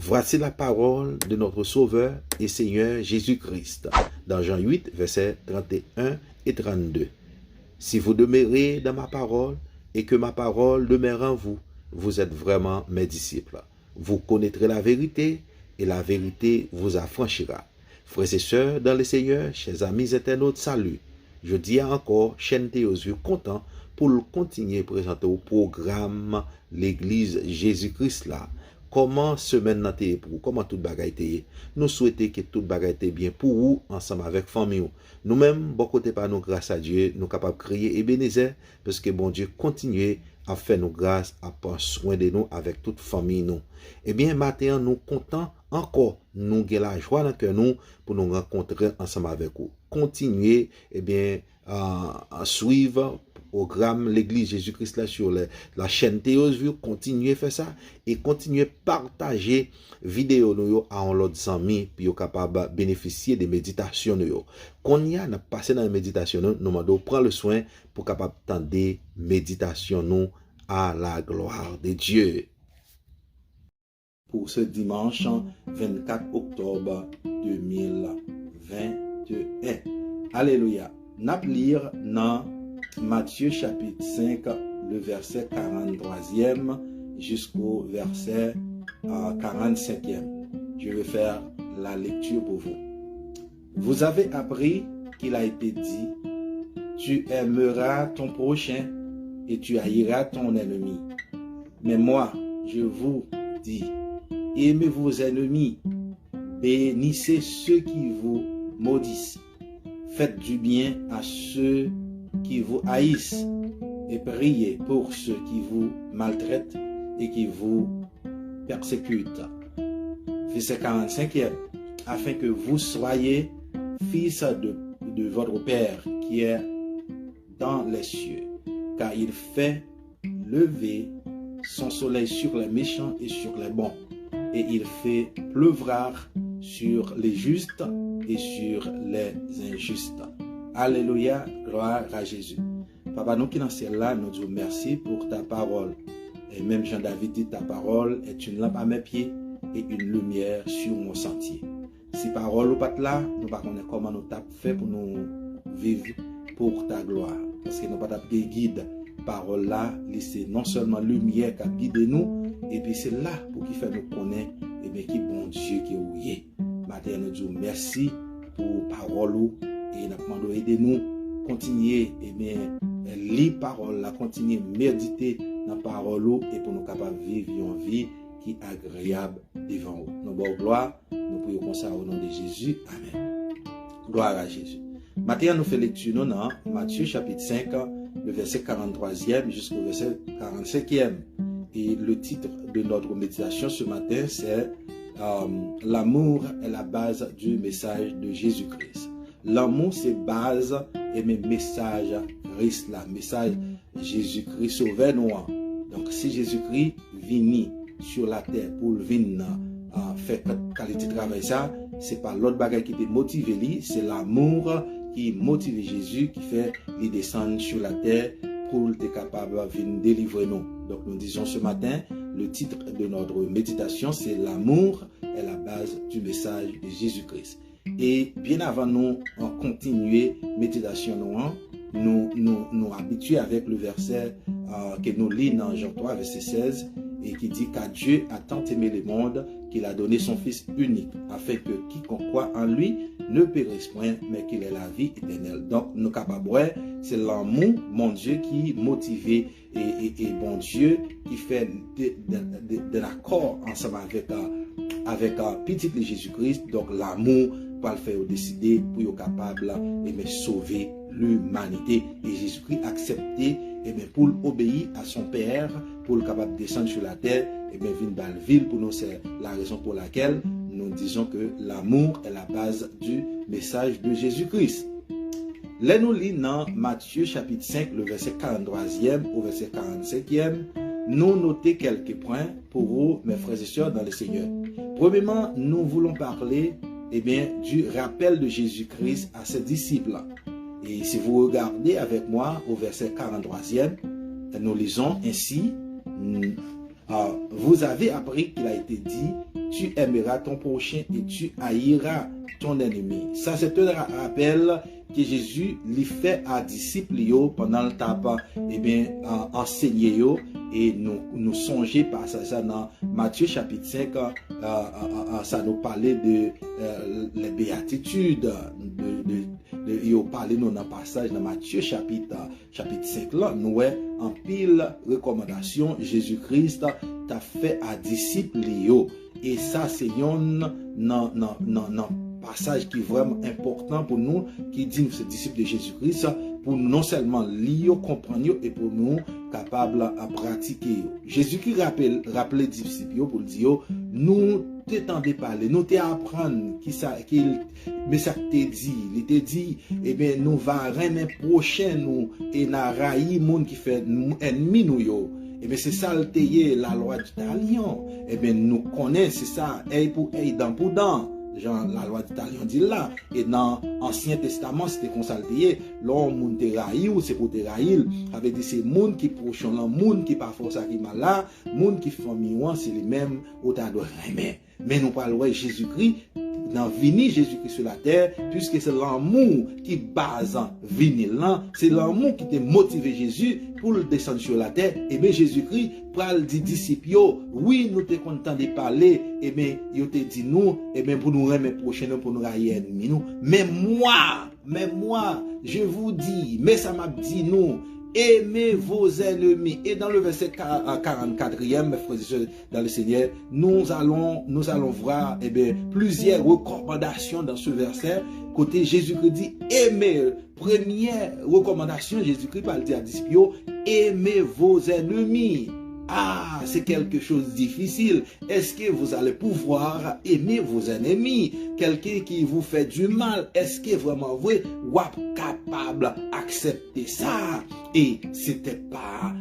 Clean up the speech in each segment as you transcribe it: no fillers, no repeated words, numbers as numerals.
Voici la parole de notre Sauveur et Seigneur Jésus-Christ, dans Jean 8, versets 31 et 32. Si vous demeurez dans ma parole et que ma parole demeure en vous, vous êtes vraiment mes disciples. Vous connaîtrez la vérité et la vérité vous affranchira. Frères et sœurs, dans le Seigneur, chers amis internautes, salut. Je dis encore, chaîne Théosu, content pour le continuer à présenter au programme l'Église Jésus-Christ là. Comment semaine n'a été pour vous? Comment toute bagaille été? Nous souhaitons que toute bagaille été bien pour vous, ensemble avec famille. Nous-mêmes, bon côté par nous, grâce à Dieu, nous capables de crier Ebenezer, parce que bon Dieu continue à faire nous grâce, à prendre soin de nous avec toute famille nous. Eh bien, maintenant, nous comptons encore, nous avons la joie dans le cœur nous pour nous rencontrer ensemble avec vous. Continuez, eh bien, à suivre le programme l'Église Jésus-Christ là sur la chaîne Théosu. Continuez à faire ça et continuez à partager vidéo nous à l'autre amis puis capable de bénéficier des méditations nous. Qu'on y a passé dans la méditation nous demandons prendre le soin pour capable tendre méditation nous à la gloire de Dieu. Pour ce dimanche 24 octobre 2021. Alléluia. N'a lire dans Matthieu chapitre 5, le verset 43e jusqu'au verset 45e. Je vais faire la lecture pour vous. Vous avez appris qu'il a été dit, tu aimeras ton prochain et tu haïras ton ennemi. Mais moi, je vous dis, aimez vos ennemis, bénissez ceux qui vous maudissent, faites du bien à ceux qui vous haïssent et priez pour ceux qui vous maltraitent et qui vous persécutent. Verset 45e, afin que vous soyez fils de votre Père qui est dans les cieux, car il fait lever son soleil sur les méchants et sur les bons, et il fait pleuvoir sur les justes et sur les injustes. Alléluia, gloire à Jésus. Papa, nous qui dans celle-là, nous disons merci pour ta parole. Et même Jean-David dit, ta parole est une lampe à mes pieds et une lumière sur mon sentier. Si parole ou pas là, nous ne connaissons pas comment nous t'as fait pour nous vivre pour ta gloire. Parce que nous pas de guide. Parole là, c'est non seulement lumière qui guide nous, et puis c'est là pour qu'il fait nous connaître, et bien qui bon Dieu qui est ouillé. Maintenant, nous disons merci pour parole et nous demandons aider nous continuer et bien lire parole là, continuer méditer dans parole et pour nous capables vivre une vie qui est agréable devant nous. Nous bonne gloire, nous prions comme ça au nom de Jésus. Amen. Gloire à Jésus. Maintenant, nous faisons lecture dans Matthieu chapitre 5, le verset 43e jusqu'au verset 45e. Et le titre de notre méditation ce matin, c'est l'amour est la base du message de Jésus-Christ. L'amour, c'est base et mes messages Christ là, message Jésus-Christ sauvé nous. Donc, si Jésus-Christ vient sur la terre pour venir faire qualité de travail, ça, c'est pas l'autre bagage qui te motive, c'est l'amour qui motive Jésus, qui fait les descendre sur la terre pour être capable de venir délivrer nous. Donc, nous disons ce matin, le titre de notre méditation, c'est l'amour est la base du message de Jésus-Christ. Et bien avant nous en continuer méditation nous habituer avec le verset que nous lisons dans Jean 3 verset 16 et qui dit qu'à Dieu a tant aimé le monde qu'il a donné son Fils unique afin que quiconque croit en lui ne périsse point mais qu'il ait la vie éternelle. Donc nous capables, c'est l'amour mon Dieu qui motive et bon Dieu qui fait de l'accord ensemble avec petit Jésus-Christ. Donc l'amour pour le faire décider pour être capable de sauver l'humanité. Et Jésus-Christ a accepté pour obéir à son Père, pour le capable de descendre sur la terre, venir dans la ville pour nous. C'est la raison pour laquelle nous disons que l'amour est la base du message de Jésus-Christ. Là, nous lisons dans Matthieu chapitre 5, le verset 43e au verset 45e, nous notons quelques points pour vous, mes frères et sœurs, dans le Seigneur. Premièrement, nous voulons parler du rappel de Jésus-Christ à ses disciples. Et si vous regardez avec moi au verset 43e, nous lisons ainsi, vous avez appris qu'il a été dit tu aimeras ton prochain et tu haïras ton ennemi. Ça, c'est un rappel que Jésus lui fait à disciples pendant le tabac, enseigné et nous songer par ça dans Matthieu chapitre 5, ça nous parlait de les béatitudes, il parlait dans le passage dans Matthieu chapitre 5 là, nous en pile recommandation Jésus-Christ t'a fait à disciples et ça c'est un non passage qui est vraiment important pour nous, qui dit nous, ces disciples de Jésus-Christ, pour non seulement lire, comprendre et pour nous capables à pratiquer. Jésus-Christ rappelait les disciples pour dire, nous t'étendez parler, nous t'apprendre mais ça te dit, il te dit, nous va remettre prochain nous et n'a raï monde qui fait ennemi nous yo. C'est ça la loi du talion. Nous connaissons ça, œil pour œil, dent pour dent. Genre, la loi d'Italien dit là, et dans l'Ancien Testament, c'était consulté, l'homme moun te raï ou c'est pour te raïl, avait dit c'est moun qui prochon l'homme, moun qui pas force qui mal là, moun qui famille c'est les mêmes, autant de aimer. Mais nous parlons de Jésus-Christ, dans vini Jésus-Christ sur la terre, puisque c'est l'amour qui base vini là, c'est l'amour qui te motivé Jésus pour le descendre sur la terre. Et bien Jésus-Christ parle des disciples, oui, nous t'es content de parler, et bien il te dit nous, et bien pour nous remettre prochain, pour nous railler ennemi nous. Mais moi, je vous dis, mais ça m'a dit nous, aimez vos ennemis. Et dans le verset 44e, mes frères et sœurs, dans le Seigneur, nous allons voir plusieurs recommandations dans ce verset. Côté Jésus-Christ dit, aimez. Première recommandation, Jésus-Christ parle à disciples, aimez vos ennemis. Ah, c'est quelque chose de difficile. Est-ce que vous allez pouvoir aimer vos ennemis? Quelqu'un qui vous fait du mal, est-ce que vraiment vous êtes capable d'accepter ça? Et c'était pas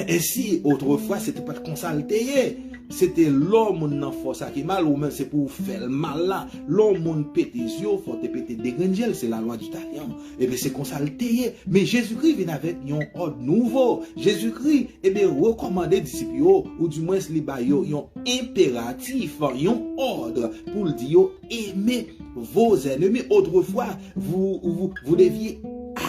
ainsi. Autrefois, c'était pas de consulter. C'était l'homme qui force qui mal, ou même c'est pour faire le mal là. L'homme qui pète les yeux, faut te péter des grenjels, c'est la loi du talion. Et bien c'est consulté. Mais Jésus-Christ vient avec un ordre nouveau. Jésus-Christ, recommandé disciples, ou du moins les baillot, un impératif, un ordre pour le dire, aimez vos ennemis. Autrefois, vous deviez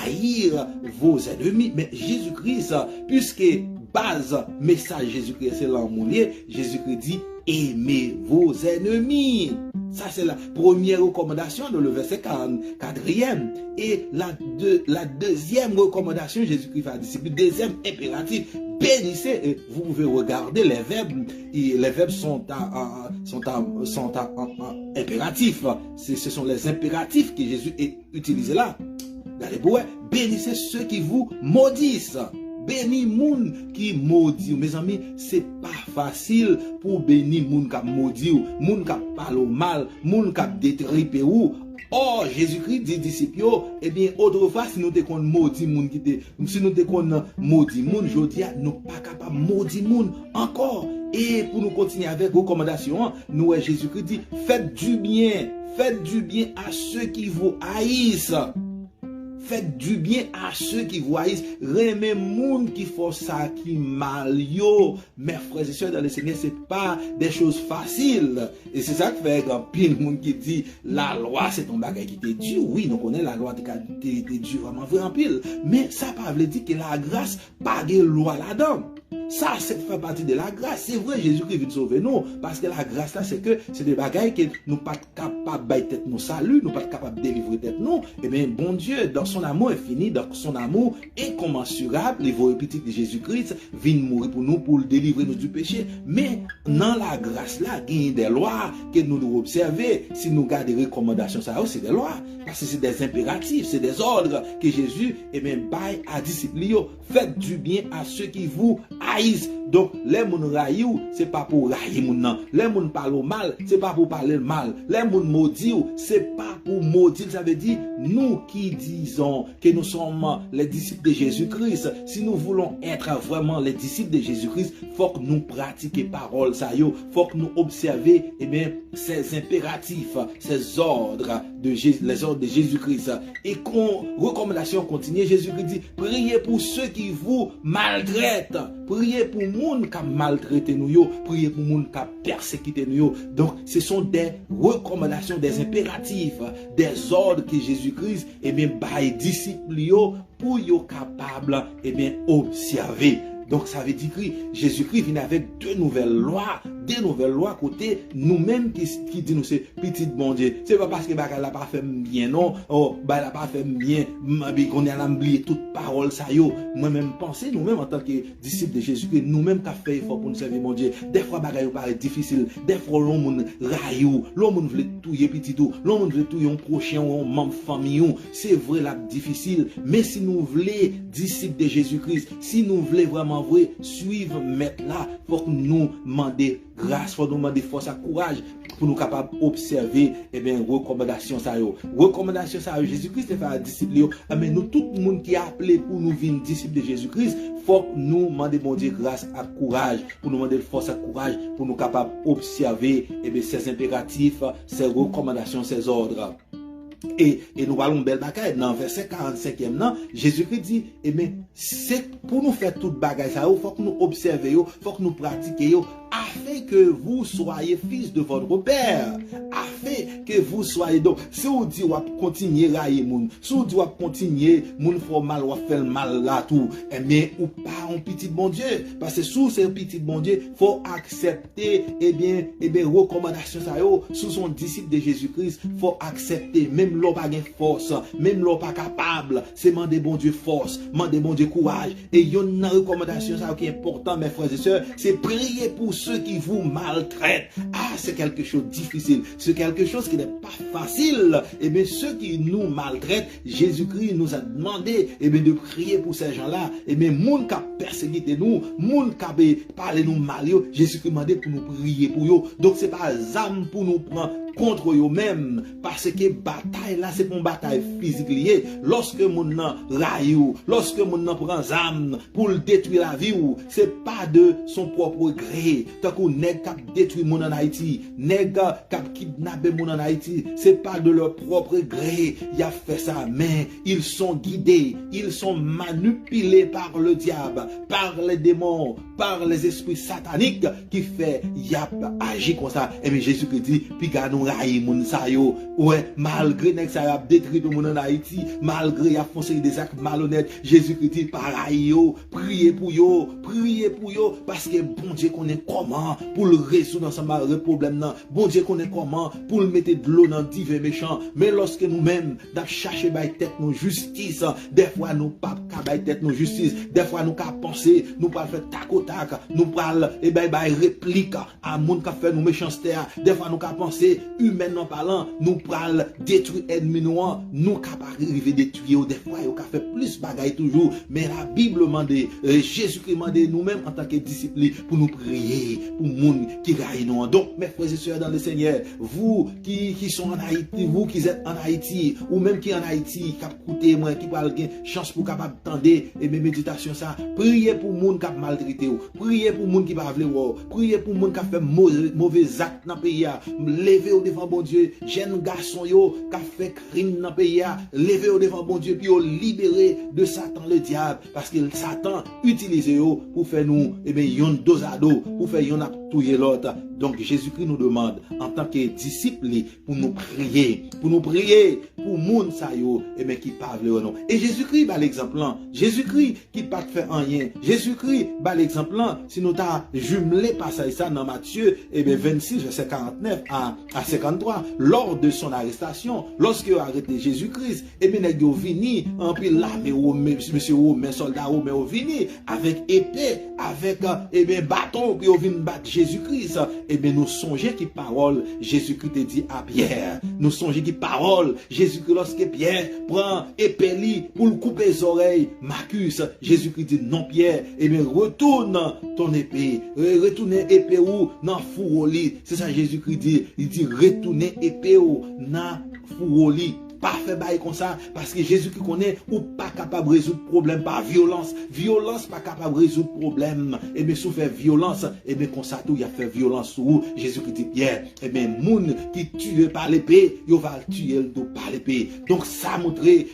haïr vos ennemis. Mais Jésus-Christ, puisque base message Jésus-Christ, c'est l'amour. Jésus-Christ dit, aimez vos ennemis. Ça, c'est la première recommandation dans le verset 44e. Et la deuxième recommandation, Jésus-Christ va dire, le deuxième impératif, bénissez. Vous pouvez regarder les verbes. Et les verbes sont impératifs. Ce sont les impératifs que Jésus a utilisés là. Bénissez ceux qui vous maudissent. Béni moun qui maudit. Mes amis, c'est pas facile pour bénir moun qui maudit, moun qui parle mal, moun qui détripe ou. Or, Jésus-Christ dit disciples, autrefois, si nous te kon maudit moun si nous te kon maudit moun, je dis, nous pas capable maudit moun encore. Et pour nous continuer avec recommandation, nous, Jésus-Christ dit, faites du bien à ceux qui vous haïssent. Faites du bien à ceux qui vous haïssent. Remets moun qui font ça qui mal yo. Mes frères et sœurs dans le Seigneur, c'est pas des choses faciles. Et c'est ça que fait un pile moun qui dit la loi c'est ton bagage qui t'est dû. Oui, nous connaissons la loi t'est dû vraiment vrai en pile. Mais ça pas veut dire que la grâce pas de loi là-dedans. Ça, c'est fait partie de la grâce. C'est vrai, Jésus-Christ vient sauver nous. Parce que la grâce, là, c'est que c'est des bagailles que nous pas capables de tête nous salut, nous pas capables de délivrer tête nous. Eh bien, bon Dieu, dans son amour infini, dans son amour incommensurable, les voies petites de Jésus-Christ viennent mourir pour nous, pour délivrer nous du péché. Mais, dans la grâce, là, il y a des lois que nous devons observer. Si nous gardons des recommandations, ça, c'est des lois. Parce que c'est des impératifs, c'est des ordres que Jésus, baille à disciples. Faites du bien à ceux qui vous haïssent. Donc, les moun raïou, c'est pas pour raïr moun nan. Les moun parlent mal, c'est pas pour parler mal. Les moun maudit, c'est pas pour maudire. Ça veut dire, nous qui disons disons que nous sommes les disciples de Jésus-Christ, si nous voulons être vraiment les disciples de Jésus-Christ, il faut que nous pratiquions parole ça yo, faut que nous observions ces impératifs, ces ordres les ordres de Jésus-Christ. Et recommandation continue, Jésus-Christ dit, priez pour ceux qui vous maltraitent, priez pour les gens qui maltraitent nous, priez pour les gens qui persécutent nous. Donc, ce sont des recommandations, des impératifs, des ordres que Jésus-Christ, bail disciples pour être capable, observer. Donc ça veut dire que Jésus-Christ vient avec deux nouvelles lois côté nous-mêmes qui dit nous c'est petit bon Dieu. C'est pas parce que bah elle a pas fait bien non, oh bah elle a pas fait bien, qu'on a oublié toute parole ça yo. Moi-même penser nous-mêmes en tant que disciples de Jésus-Christ, nous-mêmes qui fait effort pour nous servir mon Dieu. Des fois bagaille paraît difficile, des fois l'homme raillou, l'homme veut touyer petit tout, l'homme veut touyer un prochain ou un membre famille, c'est vrai là difficile, mais si nous voulons disciples de Jésus-Christ, si nous voulons vraiment vrai suivre maître là, faut que nous demander grâce, faut nous demander force et courage pour nous capables d'observer recommandation ça yo. Recommandation ça yo, Jésus-Christ est fait à disciples yo, mais nous tout le monde qui a appelé pour nous venir disciples de Jésus-Christ, faut que nous demander bon Dieu grâce et courage, pour nous demander force et courage pour nous capables d'observer ces impératifs, ces recommandations, ces ordres. Et nous parlons de belle bagaille dans verset 45e, Jésus-Christ dit, c'est pour nous faire toute bagaille ça, il faut que nous observions, il faut que nous pratiquions, afin que vous soyez fils de votre Père, afin que vous soyez. Donc, si vous dites, vous continuez à railler moun, si vous dites, vous continuez, moun faut mal, ou fait mal là tout, ou pas un petit bon Dieu, parce que sous ce petit bon Dieu, faut accepter, recommandation ça yo, sous son disciple de Jésus-Christ, faut accepter, même l'homme pas force, même l'homme pas capable, c'est demander bon Dieu force, demander bon Dieu courage, et il y a une recommandation ça qui est important, mes frères et sœurs, c'est prier pour ceux qui vous maltraitent. Ah, c'est quelque chose de difficile, c'est quelque chose qui n'est pas facile. Ceux qui nous maltraitent, Jésus-Christ nous a demandé de prier pour ces gens-là. Moun qui a persécuté nous, moun qui a parlé nous mal, Jésus-Christ a demandé pour nous prier pour eux. Donc c'est pas âme pour nous prendre contre eux-mêmes, parce que bataille là c'est une bataille physique liée. Lorsque mon nan raillou, lorsque mon nan prend âme pour détruire la vie, c'est pas de son propre gré. Tant qu'on nèg cap détruire mon en Haïti, nèg cap kidnapper mon en Haïti, c'est pas de leur propre gré. Il a fait ça, mais ils sont guidés, ils sont manipulés par le diable, par les démons, par les esprits sataniques qui fait y a agi comme ça. Et bien Jésus qui dit, puis nous railler moun sa yo, ouais, malgré nek sa a détruit tout monde en Haïti, malgré a foncé des actes malhonnêtes, Jésus qui dit pareil yo, priez pour yo, parce que bon Dieu connaît comment pour le résoudre ensemble le problème là, bon Dieu connaît comment pour le mettre de l'eau dans divers méchants. Mais lorsque nous-mêmes d'ap chercher by tête nos justice, des fois nous pas by tête nos justice, des fois nous ka penser, nous pas faire tac au tac, nous parle réplique à monde qui fait nous méchanceté, des fois nous ka penser humainement parlant, nous pral détruire ennemi nous capable arriver détruire des fois on fait plus bagaille toujours, mais la Bible demande, Jésus-Christ demande nous-mêmes en tant que disciples pour nous prier pour monde qui gagne nous. Donc mes frères et sœurs dans le Seigneur, vous qui sont en Haïti, vous qui êtes en Haïti ou même qui en Haïti qui écoutez moi qui parle chance pour capable tendre et mes méditations ça, priez pour monde qui maltraité, priez pour monde qui pas vouloir, priez pour monde qui fait mauvais actes dans pays, levez au devant bon Dieu, jeunes garçons yo qui fait crime dans pays, levez au devant bon Dieu puis libérer de Satan le diable, parce que Satan utilise yo pour faire nous yon dos à dos, pour faire yon touyer l'autre. Donc Jésus-Christ nous demande en tant que disciples pour nous prier pour moun sa yo qui parle non. Et Jésus-Christ bat l'exemple là, Jésus-Christ qui pas fait rien, Jésus-Christ bat l'exemple là. Si nous t'a jumelé passage ça dans Matthieu 26 verset 49 à 53, lors de son arrestation, lorsque il a arrêté Jésus-Christ, nèg yo vini en pile l'armée ou monsieur ou mes soldats ou mais vini avec épée, avec bâton qui vinn battre Jésus-Christ. Nous songeons qui parole Jésus-Christ te dit à Pierre, nous songeons qui parole Jésus-Christ lorsque Pierre prend épée pour le couper les oreilles Marcus, Jésus-Christ dit non Pierre, retourne ton épée, retourne épée ou dans fourreau. C'est ça Jésus-Christ dit, il dit retourner épée ou dans fourreau. pas faire bail comme ça, parce que Jésus qui connaît, ou pas capable de résoudre problème par violence. Violence pas capable de résoudre problème. Et bien, si vous faites violence, et bien, comme ça, tout, il a fait violence sur vous. Jésus qui dit Pierre, et bien, moun qui tue par l'épée, il va tuer par l'épée. Donc, ça a montré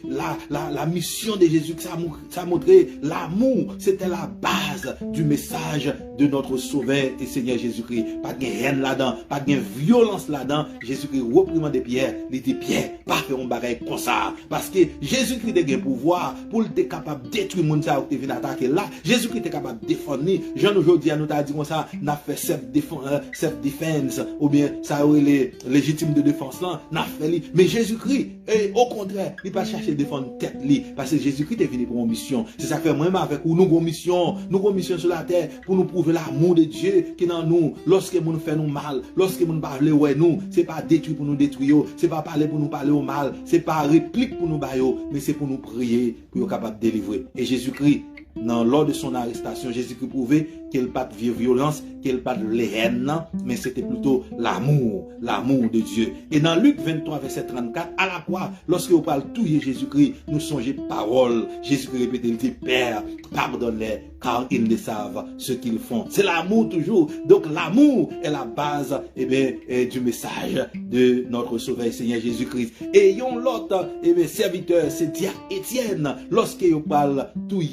la mission de Jésus, ça a montré l'amour. C'était la base du message de notre Sauveur et Seigneur Jésus-Christ. Pas de haine là-dedans, pas de violence là-dedans. Jésus-Christ reprimande Pierre, il dit Pierre, pas faire un bagage comme ça. Parce que Jésus-Christ a un pouvoir pour être capable de détruire le monde qui vient attaquer là. Jésus-Christ est capable de défendre. Jean aujourd'hui, nous t'a dit comme ça, n'a fait self-defense, ou bien ça aurait les légitimes de défense là, n'a fait. Mais Jésus-Christ, au contraire, il pas chercher à défendre tête li, parce que Jésus-Christ est venu pour une mission. C'est ça que fait moi avec nous avons une mission sur la terre pour nous prouver l'amour de Dieu qui est dans nous. Lorsque nous fait nous mal, lorsque nous parlons ouais nous, c'est pas détruire pour nous détruire, c'est pas parler pour nous parler au mal, c'est pas réplique pour nous bailler, mais c'est pour nous prier pour être capable de délivrer. Et Jésus-Christ, lors de son arrestation, Jésus-Christ prouvait qu'il n'y a pas de violence, qu'il n'y a pas de haine, mais c'était plutôt l'amour de Dieu. Et dans Luc 23, verset 34, à la croix, lorsque vous parlez tout Jésus-Christ, nous songez parole. Jésus-Christ répétait, il dit, Père, pardonne-les, car ils ne savent ce qu'ils font. C'est l'amour toujours. Donc l'amour est la base du message de notre Sauveur Seigneur Jésus-Christ. Et yon l'autre serviteur, c'est Diacre Étienne. Lorsque vous parlez tout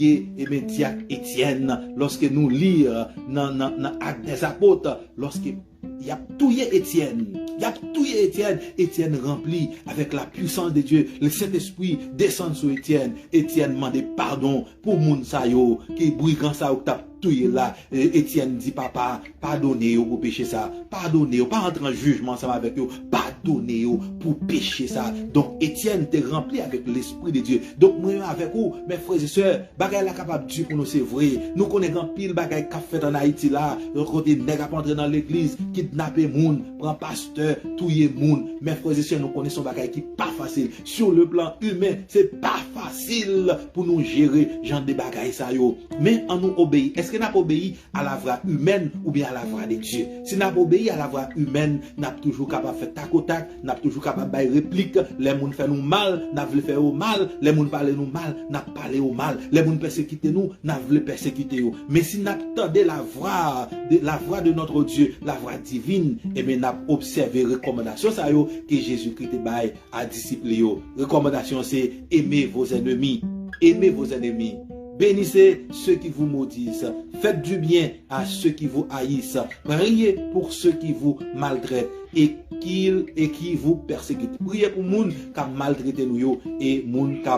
Diacre Étienne, lorsque nous lisons dans Actes des Apôtres, lorsqu'il y a touillé Étienne, Étienne rempli avec la puissance de Dieu, le Saint-Esprit descend sur Étienne, Étienne demande pardon pour moun sa yo, qui brigand sa ou tap touye là, Étienne dit papa, pardonnez pour pécher ça, pardonnez, pas entrer en jugement ensemble avec eux, pardonnez pour pécher ça. Donc Étienne t'est rempli avec l'Esprit de Dieu. Donc moi avec vous, mes frères et sœurs, bagay la capable Dieu pour nous c'est vrai. Nous connaissons pile bagay qu'a fait en Haïti là, côté nèg a entrer dans l'église, kidnapper moun, prend pasteur, touyer moun. Mes frères et sœurs, nous connaissons bagay qui pas facile. Sur le plan humain, c'est pas facile pour nous gérer genre de bagay ça yo. Mais on nous obéit. Est-ce que nous avons obéi à la voix humaine ou bien à la voix de Dieu? Si nous avons obéi à la voix humaine, nous sommes toujours capables de faire tac au tac, nous sommes toujours capables de faire réplique. Les gens font nous mal, nous voulons faire au mal. Les gens parlent nous mal, nous parlons au mal. Les gens persécutent nous, nous voulons persécuter eux. Mais si nous attendons la voix de notre Dieu, la voix divine, et bien nous avons observé les recommandations que Jésus-Christ a disciplé. Recommandation c'est aimer vos ennemis. Aimez vos ennemis. Bénissez ceux qui vous maudissent. Faites du bien à ceux qui vous haïssent. Priez pour ceux qui vous maltraitent et qui vous persécutent. Priez pour moun qui maltraite nous et moun qui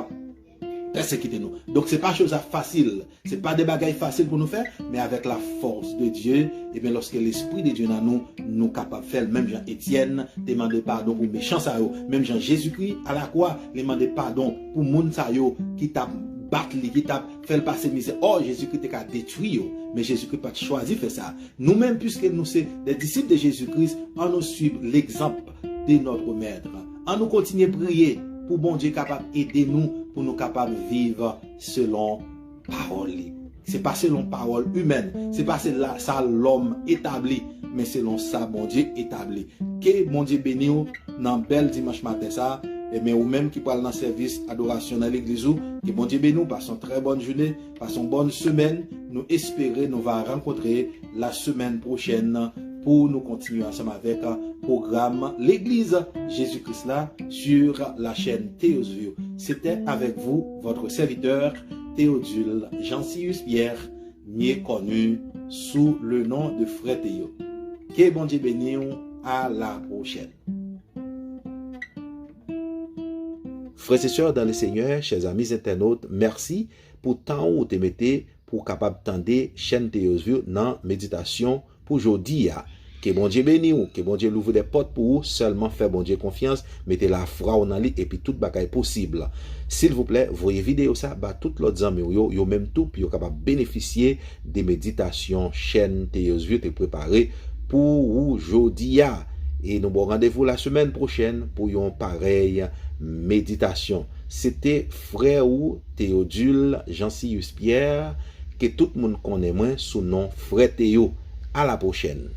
persécuter nous. Donc c'est pas chose facile, c'est pas des bagailles faciles pour nous faire, mais avec la force de Dieu, et bien lorsque l'Esprit de Dieu dans nous capable de faire, même Jean Étienne demande pardon pour méchants ça yo, même Jean Jésus-Christ à la croix demande pardon pour moun ça yo qui t'a battu, qui t'a fait passer misère. Oh Jésus-Christ t'a détruit, mais Jésus-Christ pas choisi faire ça. Nous-mêmes puisque nous sommes des disciples de Jésus-Christ, on nous suit l'exemple de notre maître. On nous continue à prier pour bon Dieu capable d'aider nous, pour nous capables de vivre selon parole. C'est pas selon parole humaine, c'est pas ça l'homme établi, mais selon ça bon Dieu établi. Que bon Dieu bénisse dans bel dimanche matin ça, et mais ou même qui parle dans service adoration dans l'église, que bon Dieu bénisse, passons très bonne journée, passons bonne semaine. Nous espérons nous va rencontrer la semaine prochaine pour nous continuer ensemble avec un programme L'Église Jésus-Christ là sur la chaîne Théosvio. C'était avec vous, votre serviteur Théodule Jean-Sius Pierre, mieux connu sous le nom de Frère Théo. Que bon Dieu bénisse, à la prochaine. Frères et sœurs dans le Seigneur, chers amis internautes, merci pour tant où vous mettez pour capable tendre chaîne Théosvio dans méditation pour aujourd'hui. Que bon Dieu bénisse ou, que bon Dieu l'ouvre des portes pour vous, seulement faire bon Dieu confiance, mettez la foi dans lui et puis toute bagaille possible. S'il vous plaît, voyez vidéo ça, bah toutes l'autre amis yo même tout puis yo capable bénéficier des méditations chaîne Théosvio te préparé pour aujourd'hui. Et nous bon rendez-vous la semaine prochaine pour une pareille méditation. C'était frère ou Théodule Jean-Sius Pierre que tout le monde connaît moins sous nom Frère Théo. À la prochaine.